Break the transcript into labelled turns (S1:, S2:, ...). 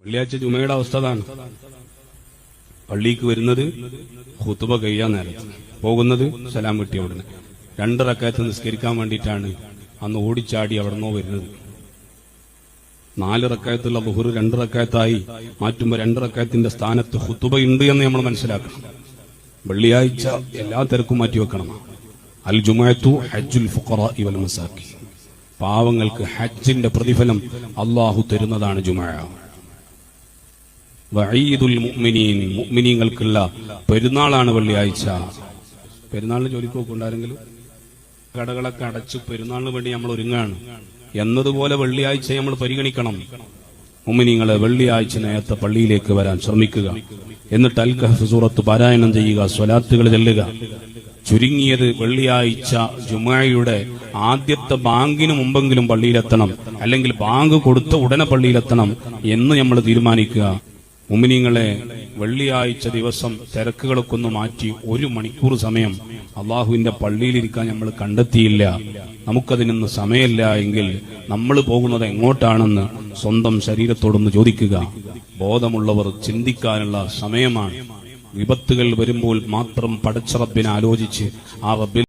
S1: വെള്ളിയാഴ്ച ജുമയുടെ അവസ്ഥ അതാണ്. പള്ളിക്ക് വരുന്നത് ഖുതുബ കഴിയാൻ നേരത്ത്, പോകുന്നത് സലാം കിട്ടിയ ഉടനെ 2 റക്അത്ത് നിസ്കരിക്കാൻ വേണ്ടിയിട്ടാണ് അന്ന് ഓടിച്ചാടി അവിടുന്ന് വരുന്നത്. 4 റക്അത്തുള്ള ളുഹർ 2 റക്അത്തായി മാറ്റുമ്പോൾ 2 റക്അത്തിന്റെ സ്ഥാനത്ത് ഖുതുബ ഉണ്ട് എന്ന് നമ്മൾ മനസ്സിലാക്കണം. വെള്ളിയാഴ്ച എല്ലാ തിരക്കും മാറ്റിവെക്കണം. അൽ ജുമുഅത്തു ഹജ്ജുൽ ഫുഖറാഇ വൽ മസാകിൻ, പാവങ്ങൾക്ക് ഹജ്ജിന്റെ പ്രതിഫലം അല്ലാഹു തരുന്നതാണ് ജുമുഅ. വഈദുൽ മുഅ്മിനീൻ, മുഅ്മിനീങ്ങൾക്കുള്ള പെരുന്നാളാണ് വെള്ളിയാഴ്ച. പെരുന്നാളിന് ജോലിക്ക് പോക്കുണ്ടാരെങ്കിലും കടകളൊക്കെ അടച്ചു പെരുന്നാളിന് വേണ്ടി നമ്മൾ ഒരുങ്ങാണ് എന്നതുപോലെ വെള്ളിയാഴ്ച നമ്മൾ പരിഗണിക്കണം. മുഅ്മിനീങ്ങളെ വെള്ളിയാഴ്ച നേരത്തെ പള്ളിയിലേക്ക് വരാൻ ശ്രമിക്കുക. എന്നിട്ട് അൽ കഹ്ഫ് സൂറത്ത് പാരായണം ചെയ്യുക, സ്വലാത്തുകൾ ചൊല്ലുക. ചുരുങ്ങിയത് വെള്ളിയാഴ്ച ജുമുഅയുടെ ആദ്യത്തെ ബാങ്കിന് മുമ്പെങ്കിലും പള്ളിയിലെത്തണം, അല്ലെങ്കിൽ ബാങ്ക് കൊടുത്ത ഉടനെ പള്ളിയിലെത്തണം എന്ന് നമ്മൾ തീരുമാനിക്കുക. മുഅ്മിനീങ്ങളെ വെള്ളിയാഴ്ച ദിവസം തിരക്കുകളൊക്കെ ഒന്ന് മാറ്റി 1 മണിക്കൂർ സമയം അള്ളാഹുവിന്റെ പള്ളിയിലിരിക്കാൻ നമ്മൾ കണ്ടെത്തിയില്ല, നമുക്കതിനൊന്നും സമയമില്ല എങ്കിൽ നമ്മൾ പോകുന്നത് എങ്ങോട്ടാണെന്ന് സ്വന്തം ശരീരത്തോടൊന്ന് ചോദിക്കുക. ബോധമുള്ളവർ ചിന്തിക്കാനുള്ള സമയമാണ്. വിപത്തുകൾ വരുമ്പോൾ മാത്രം പടച്ച റബ്ബിനെ ആലോചിച്ച് ആ റബ്ബിൽ